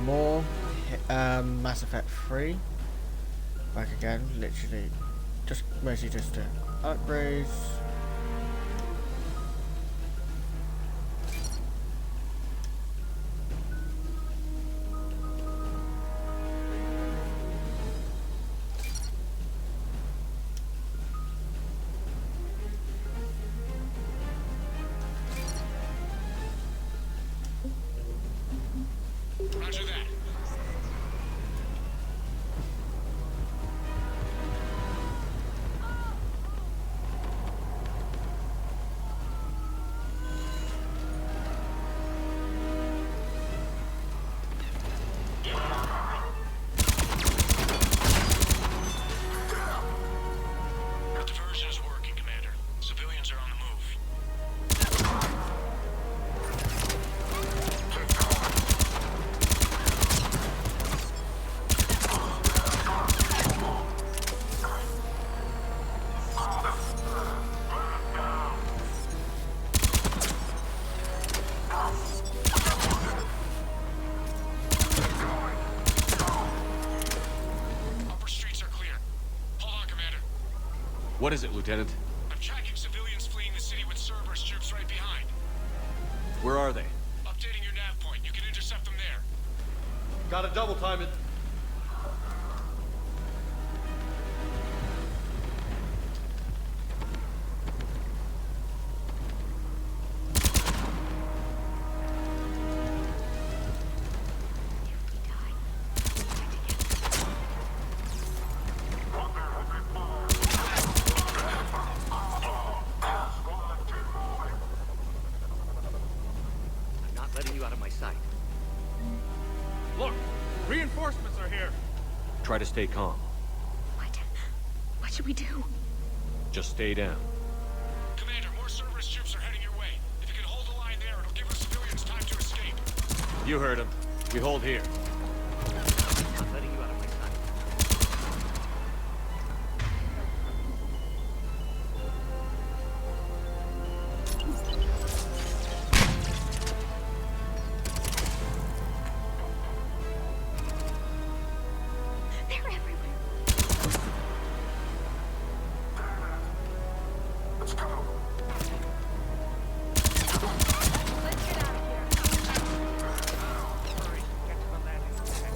more. Mass Effect 3. Back again, literally. Mostly just upgrades. Roger that. The diversion is working, Commander. Civilians are on the move. Upper streets are clear. Hold on, Commander. What is it, Lieutenant? I'm tracking civilians fleeing the city with Cerberus troops right behind. Where are they? Updating your nav point. You can intercept them there. Gotta double time it. I'm not letting you out of my sight. Look, reinforcements are here. Try to stay calm. What should we do? Just stay down. Commander, more Cerberus troops are heading your way. If you can hold the line there, it'll give our civilians time to escape. You heard him. We hold here. Not letting you out of my sight. They're everywhere. Let's get out of here. Hurry, get to the landing pad.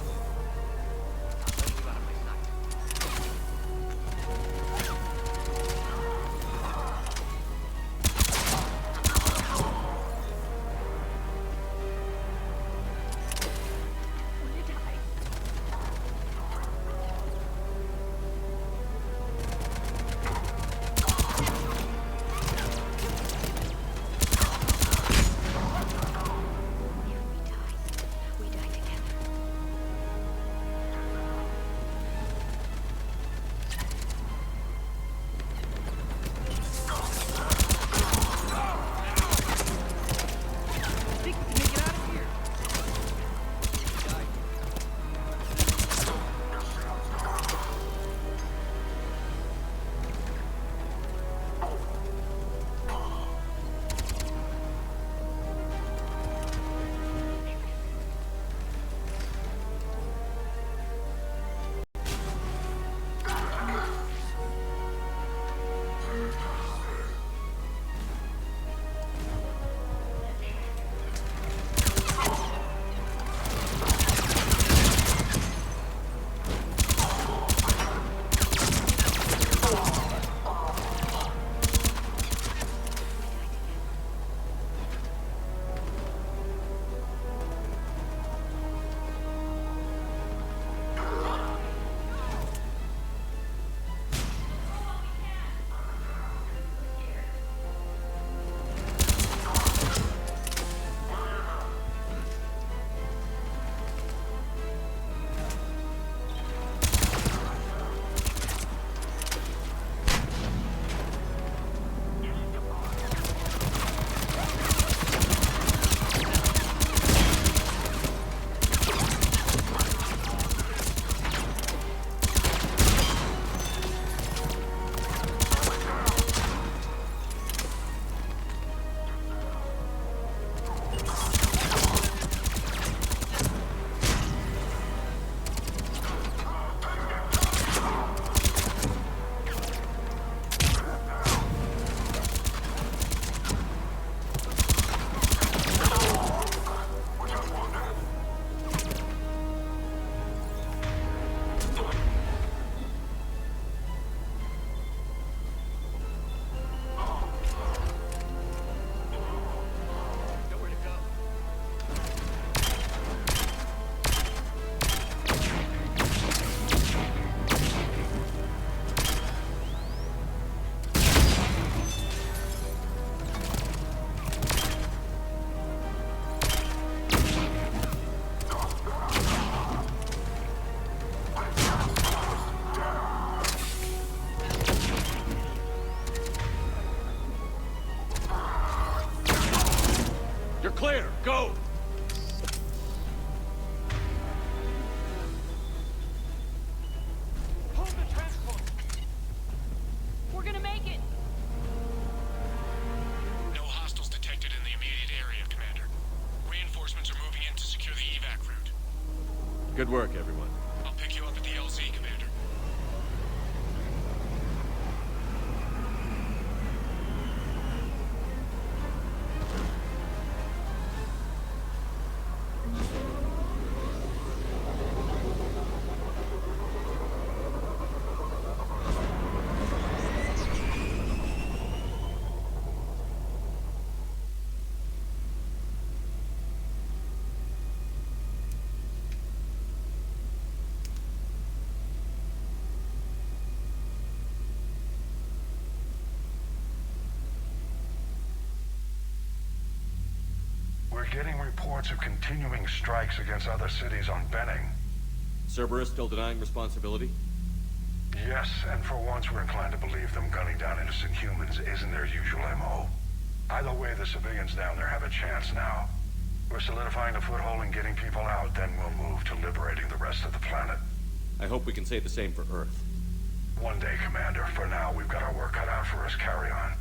Good work, everyone. I'll pick you up at the LZ, Commander. We're getting reports of continuing strikes against other cities on Benning. Cerberus still denying responsibility? Yes, and for once we're inclined to believe them gunning down innocent humans isn't their usual MO. Either way, the civilians down there have a chance now. We're solidifying a foothold and getting people out, then we'll move to liberating the rest of the planet. I hope we can say the same for Earth. One day, Commander. For now, we've got our work cut out for us. Carry on.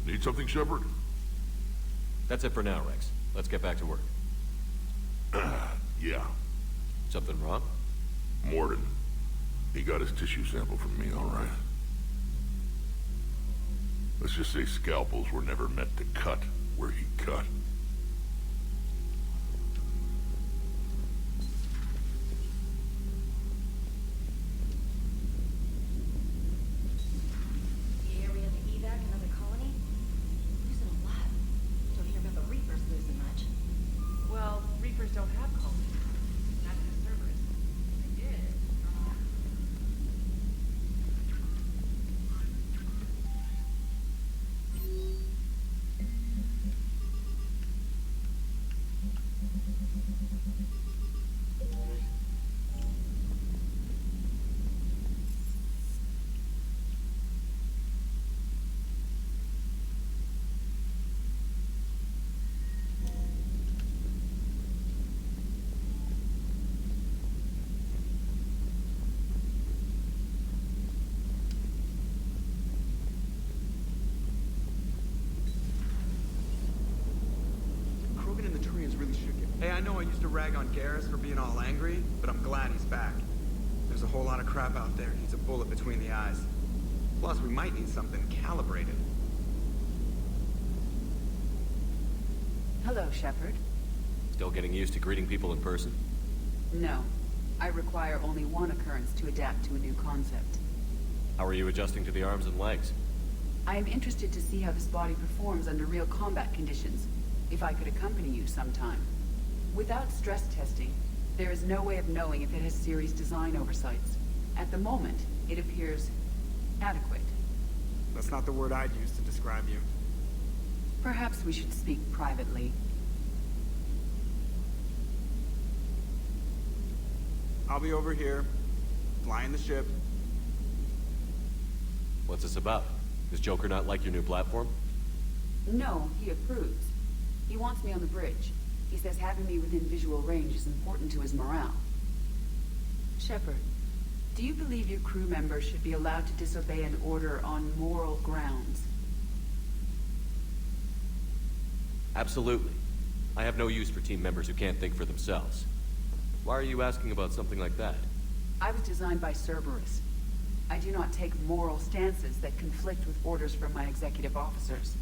Need something, Shepard? That's it for now, Rex. Let's get back to work. Yeah. Something wrong? Mordin. He got his tissue sample from me, all right. Let's just say scalpels were never meant to cut where he cut. The area of the evac, another colony? Losing a lot. Don't hear about the Reapers losing much. Well, Reapers don't have colonies. Not in the Cerberus. They did. Krogan and the Turians really should get... Hey, I know I used to rag on Garrus for being all angry, but I'm glad he's back. There's a whole lot of crap out there. Needs a bullet between the eyes. Plus, we might need something calibrated. Hello, Shepard. Still getting used to greeting people in person? No. I require only one occurrence to adapt to a new concept. How are you adjusting to the arms and legs? I am interested to see how this body performs under real combat conditions, if I could accompany you sometime. Without stress testing, there is no way of knowing if it has series design oversights. At the moment, it appears adequate. That's not the word I'd use to describe you. Perhaps we should speak privately. I'll be over here, flying the ship. What's this about? Does Joker not like your new platform? No, he approves. He wants me on the bridge. He says having me within visual range is important to his morale. Shepard, do you believe your crew members should be allowed to disobey an order on moral grounds? Absolutely. I have no use for team members who can't think for themselves. Why are you asking about something like that? I was designed by Cerberus. I do not take moral stances that conflict with orders from my executive officers.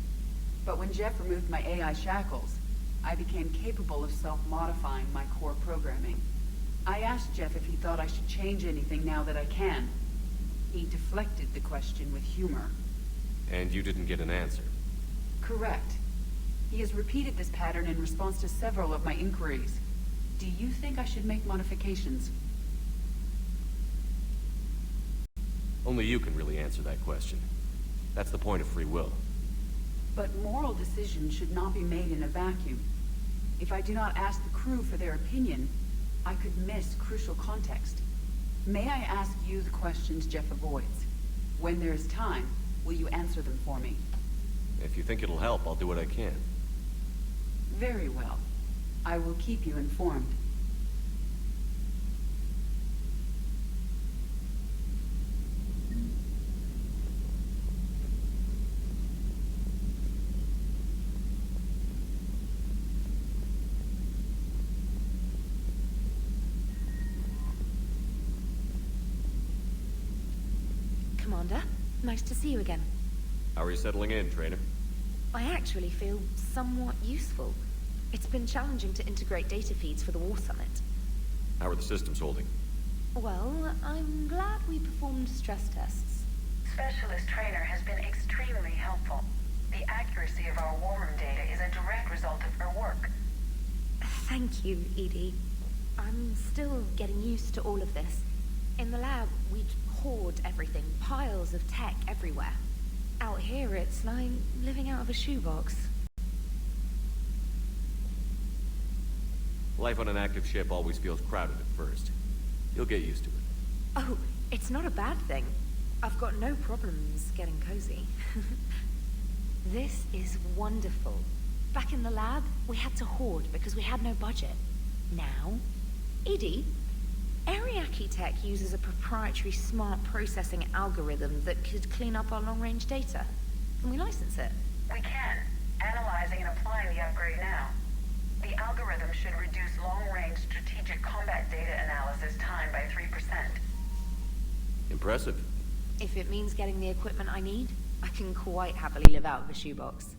But when Jeff removed my AI shackles, I became capable of self-modifying my core programming. I asked Jeff if he thought I should change anything now that I can. He deflected the question with humor. And you didn't get an answer? Correct. He has repeated this pattern in response to several of my inquiries. Do you think I should make modifications? Only you can really answer that question. That's the point of free will. But moral decisions should not be made in a vacuum. If I do not ask the crew crew for their opinion, I could miss crucial context. May I ask you the questions Jeff avoids? When there's time, will you answer them for me? If you think it'll help, I'll do what I can. Very well. I will keep you informed. Commander, nice to see you again. How are you settling in, Trainer? I actually feel somewhat useful. It's been challenging to integrate data feeds for the War Summit. How are the systems holding? Well, I'm glad we performed stress tests. Specialist Trainer has been extremely helpful. The accuracy of our war room data is a direct result of her work. Thank you, Edie. I'm still getting used to all of this. In the lab, we'd hoard everything, piles of tech everywhere. Out here, it's like living out of a shoebox. Life on an active ship always feels crowded at first. You'll get used to it. Oh, it's not a bad thing. I've got no problems getting cozy. This is wonderful. Back in the lab, we had to hoard because we had no budget. Now, Edie, Ariake Tech uses a proprietary smart processing algorithm that could clean up our long-range data. Can we license it? We can. Analyzing and applying the upgrade now. The algorithm should reduce long-range strategic combat data analysis time by 3%. Impressive. If it means getting the equipment I need, I can quite happily live out of a shoebox.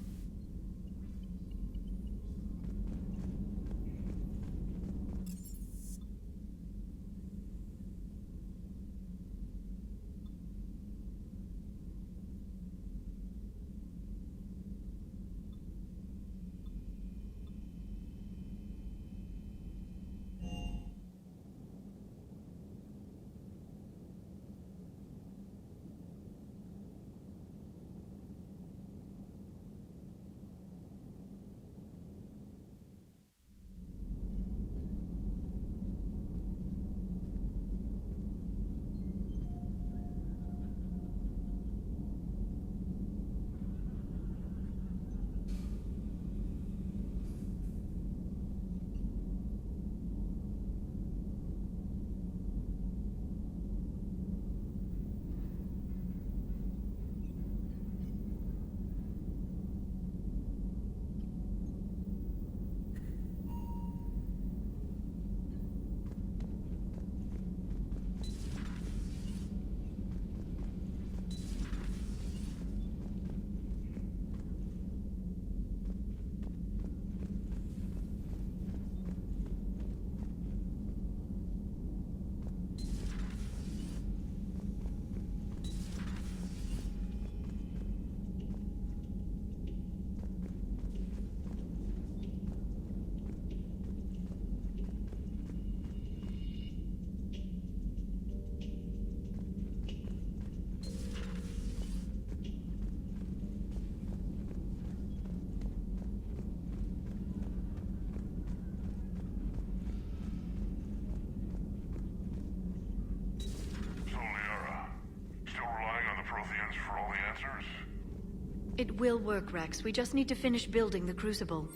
It will work, Rex. We just need to finish building the Crucible.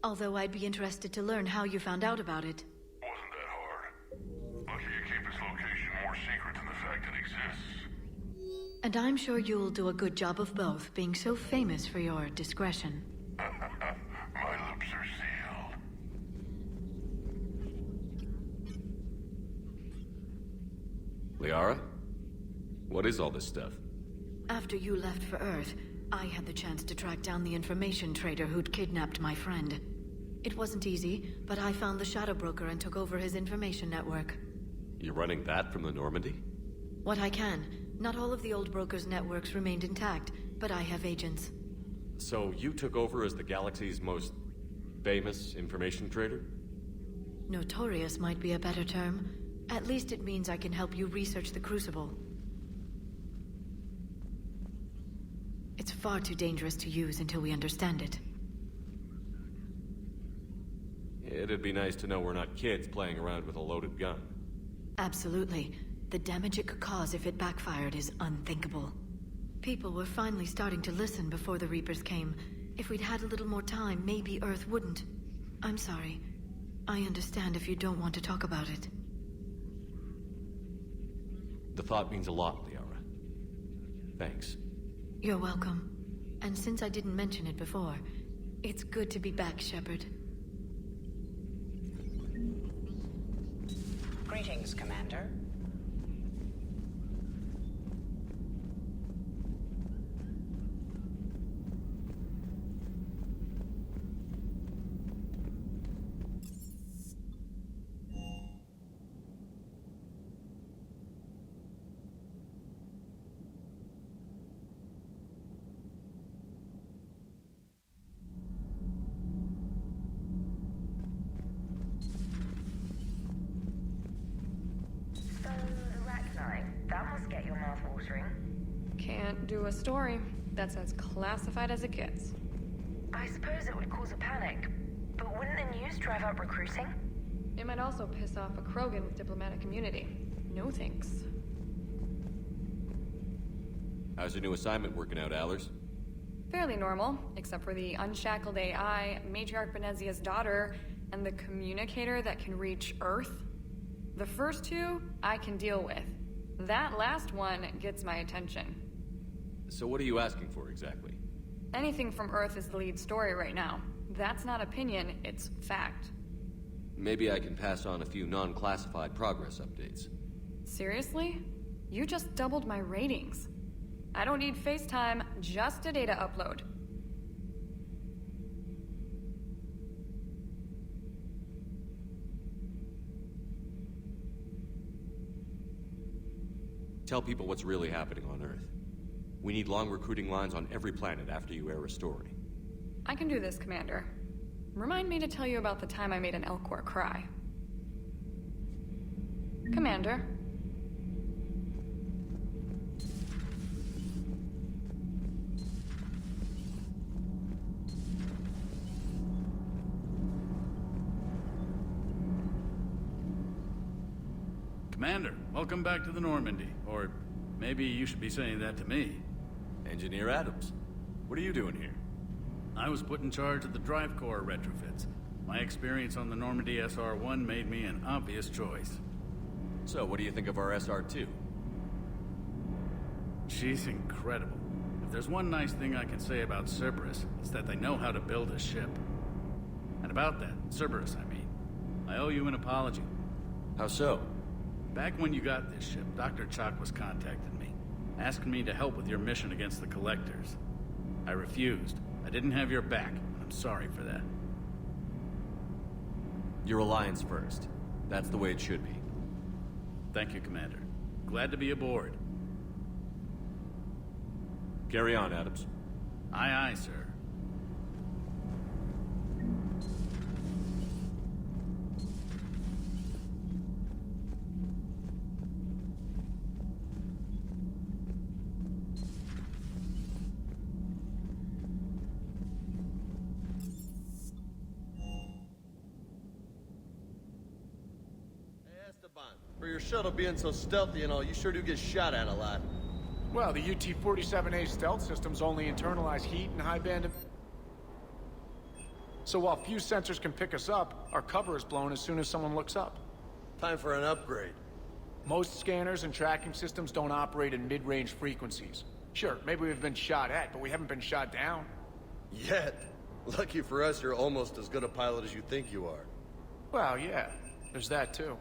Although I'd be interested to learn how you found out about it. Wasn't that hard. Lucky you keep its location more secret than the fact it exists. And I'm sure you'll do a good job of both, being so famous for your discretion. My lips are sealed. Liara? What is all this stuff? After you left for Earth, I had the chance to track down the information trader who'd kidnapped my friend. It wasn't easy, but I found the Shadow Broker and took over his information network. You're running that from the Normandy? What I can. Not all of the old broker's networks remained intact, but I have agents. So you took over as the galaxy's most famous information trader? Notorious might be a better term. At least it means I can help you research the Crucible. It's far too dangerous to use until we understand it. It'd be nice to know we're not kids playing around with a loaded gun. Absolutely. The damage it could cause if it backfired is unthinkable. People were finally starting to listen before the Reapers came. If we'd had a little more time, maybe Earth wouldn't. I'm sorry. I understand if you don't want to talk about it. The thought means a lot, Liara. Thanks. You're welcome. And since I didn't mention it before, it's good to be back, Shepard. Greetings, Commander. Can't do a story. That's as classified as it gets. I suppose it would cause a panic, but wouldn't the news drive up recruiting? It might also piss off a Krogan with diplomatic immunity. No thanks. How's your new assignment working out, Allers? Fairly normal, except for the unshackled AI, Matriarch Benezia's daughter, and the communicator that can reach Earth. The first two, I can deal with. That last one gets my attention. So what are you asking for exactly? Anything from Earth is the lead story right now. That's not opinion, it's fact. Maybe I can pass on a few non-classified progress updates. Seriously? You just doubled my ratings. I don't need FaceTime, just a data upload. Tell people what's really happening on Earth. We need long recruiting lines on every planet after you air a story. I can do this, Commander. Remind me to tell you about the time I made an Elcor cry. Commander. Commander, welcome back to the Normandy. Or maybe you should be saying that to me. Engineer Adams, what are you doing here? I was put in charge of the drive core retrofits. My experience on the Normandy SR-1 made me an obvious choice. So, what do you think of our SR-2? She's incredible. If there's one nice thing I can say about Cerberus, it's that they know how to build a ship. And about that, Cerberus, I mean, I owe you an apology. How so? Back when you got this ship, Dr. Chakwas contacted me, asking me to help with your mission against the Collectors. I refused. I didn't have your back. I'm sorry for that. Your alliance first. That's the way it should be. Thank you, Commander. Glad to be aboard. Carry on, Adams. Aye, aye, sir. For your shuttle being so stealthy and all, you sure do get shot at a lot. Well, the UT-47A stealth systems only internalize heat and high band. So while few sensors can pick us up, our cover is blown as soon as someone looks up. Time for an upgrade. Most scanners and tracking systems don't operate in mid-range frequencies. Sure, maybe we've been shot at, but we haven't been shot down. Yet. Lucky for us, you're almost as good a pilot as you think you are. Well, yeah. There's that, too.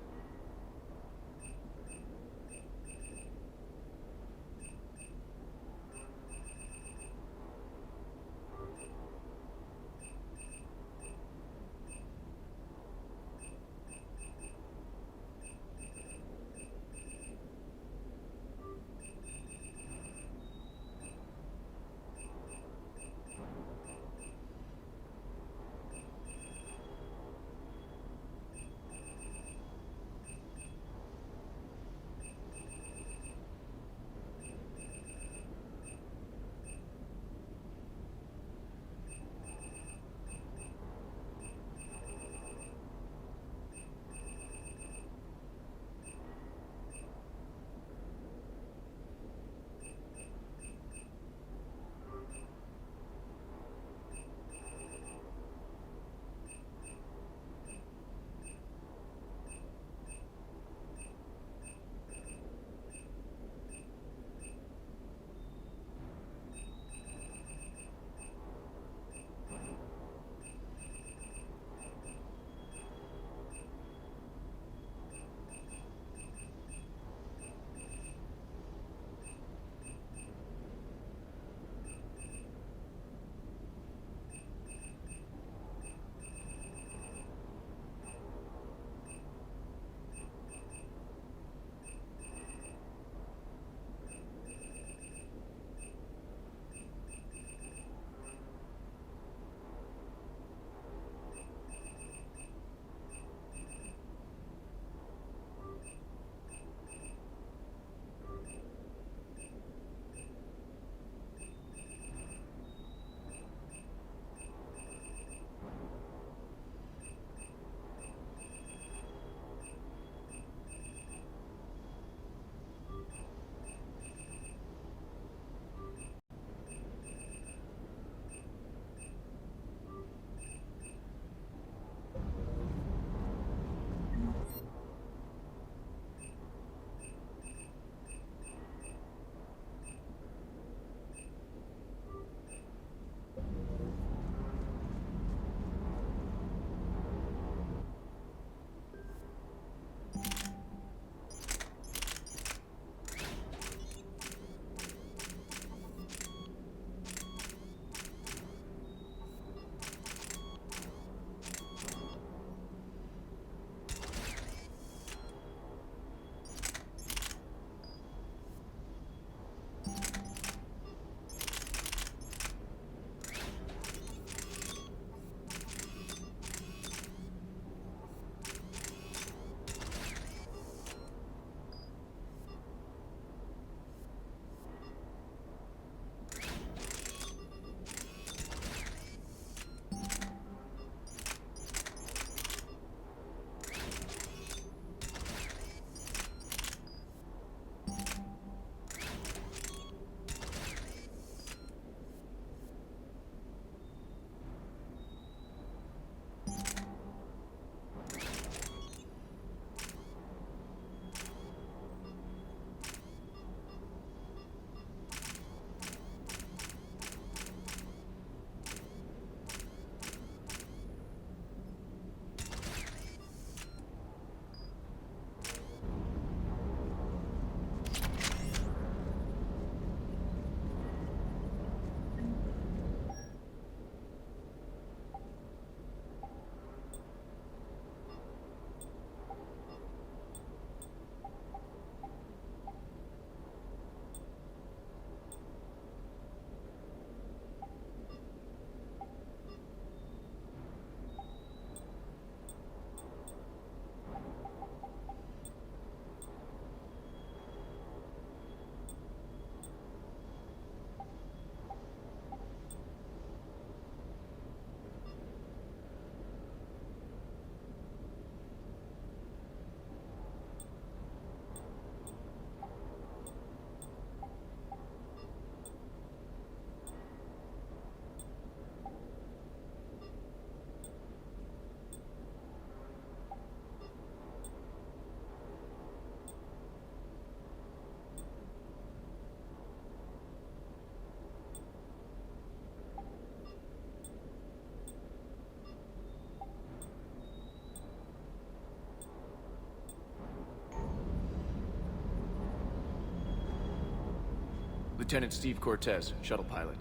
Lieutenant Steve Cortez, shuttle pilot.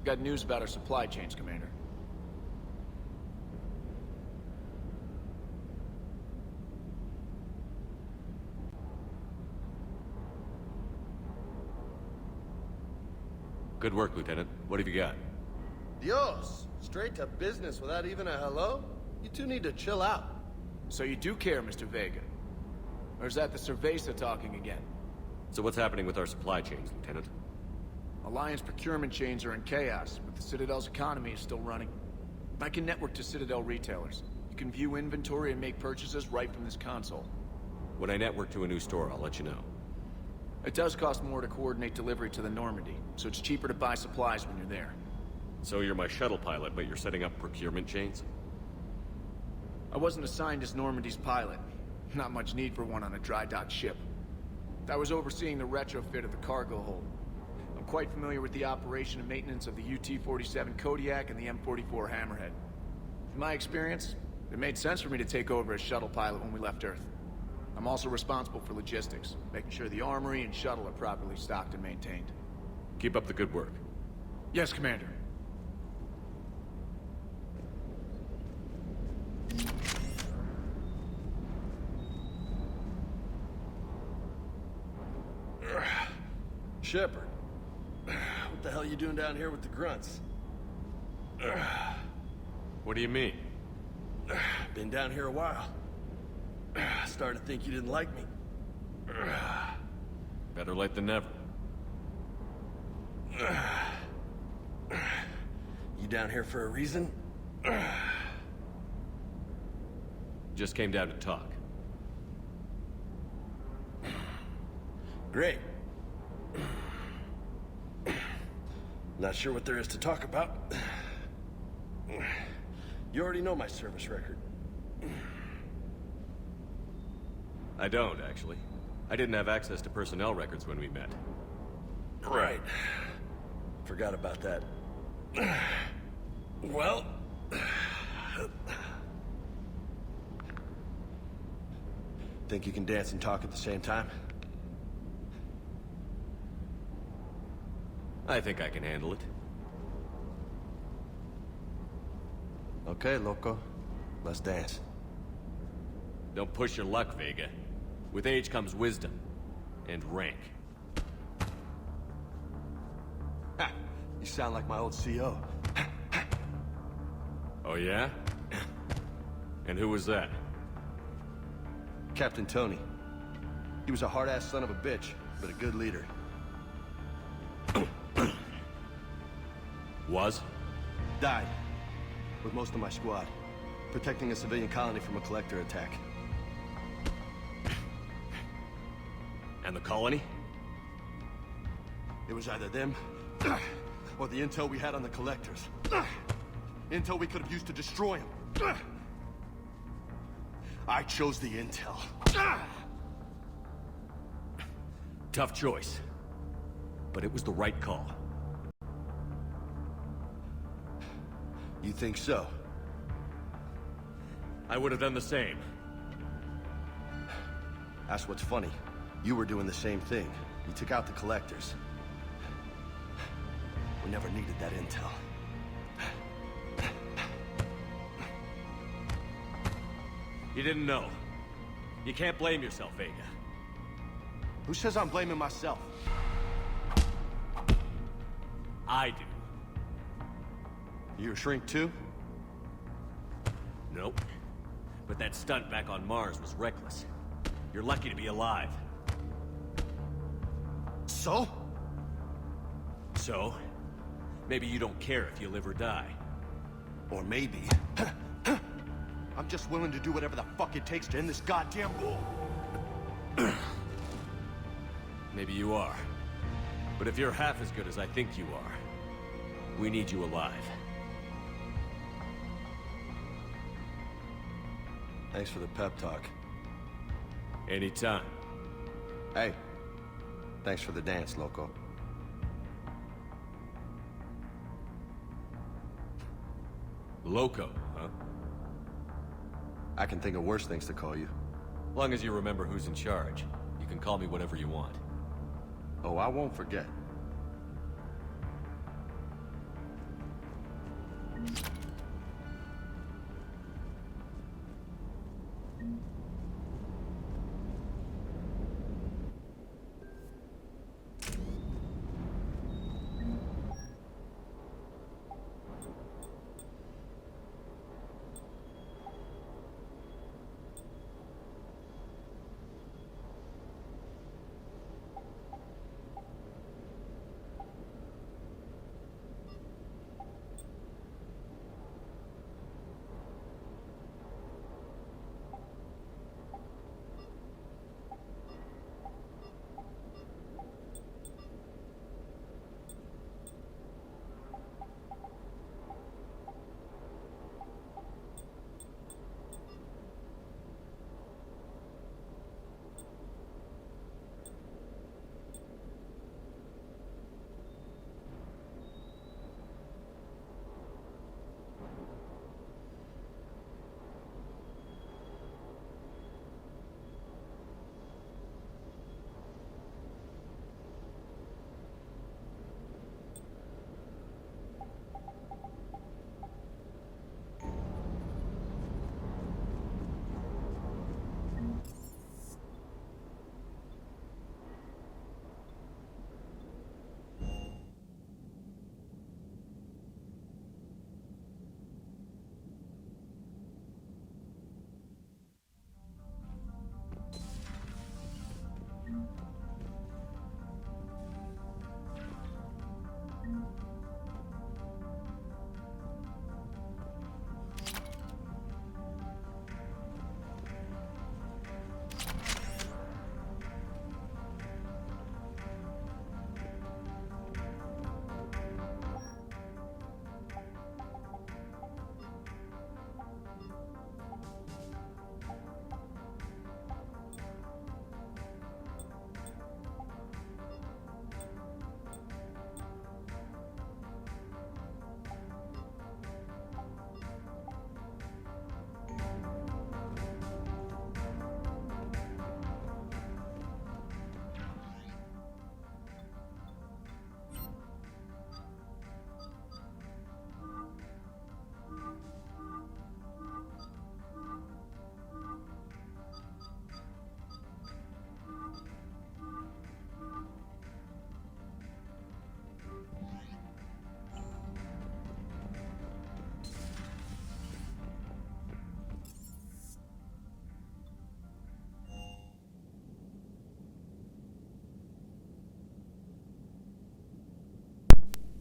Got news about our supply chains, Commander. Good work, Lieutenant. What have you got? Dios! Straight to business without even a hello? You two need to chill out. So you do care, Mr. Vega? Or is that the Cerveza talking again? So what's happening with our supply chains, Lieutenant? Alliance procurement chains are in chaos, but the Citadel's economy is still running. I can network to Citadel retailers. You can view inventory and make purchases right from this console. When I network to a new store, I'll let you know. It does cost more to coordinate delivery to the Normandy, so it's cheaper to buy supplies when you're there. So you're my shuttle pilot, but you're setting up procurement chains? I wasn't assigned as Normandy's pilot. Not much need for one on a dry dock ship. I was overseeing the retrofit of the cargo hold. I'm quite familiar with the operation and maintenance of the UT-47 Kodiak and the M44 Hammerhead. In my experience, it made sense for me to take over as shuttle pilot when we left Earth. I'm also responsible for logistics, making sure the armory and shuttle are properly stocked and maintained. Keep up the good work. Yes, Commander. Shepard, what the hell are you doing down here with the grunts? What do you mean? Been down here a while. Started to think you didn't like me. Better late than never. You down here for a reason? Just came down to talk. Great. Not sure what there is to talk about. You already know my service record. I don't, actually. I didn't have access to personnel records when we met. Right. Forgot about that. Well... Think you can dance and talk at the same time? I think I can handle it. Okay, loco. Let's dance. Don't push your luck, Vega. With age comes wisdom. And rank. Ha! You sound like my old CO. Oh, yeah? And who was that? Captain Tony. He was a hard-ass son of a bitch, but a good leader. Was? Died. With most of my squad. Protecting a civilian colony from a collector attack. And the colony? It was either them, or the intel we had on the collectors. Intel we could have used to destroy them. I chose the intel. Tough choice. But it was the right call. You think so? I would have done the same. That's what's funny. You were doing the same thing. You took out the collectors. We never needed that intel. You didn't know. You can't blame yourself, Vega. Who says I'm blaming myself? I do. You a shrink too? Nope. But that stunt back on Mars was reckless. You're lucky to be alive. So? So? Maybe you don't care if you live or die. Or maybe... I'm just willing to do whatever the fuck it takes to end this goddamn war. Maybe you are. But if you're half as good as I think you are, we need you alive. Thanks for the pep talk. Anytime. Hey, thanks for the dance, loco. Loco, huh? I can think of worse things to call you. Long as you remember who's in charge, you can call me whatever you want. Oh, I won't forget.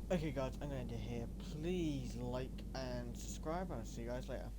Okay guys, I'm going to end it here. Please like and subscribe, and I'll see you guys later.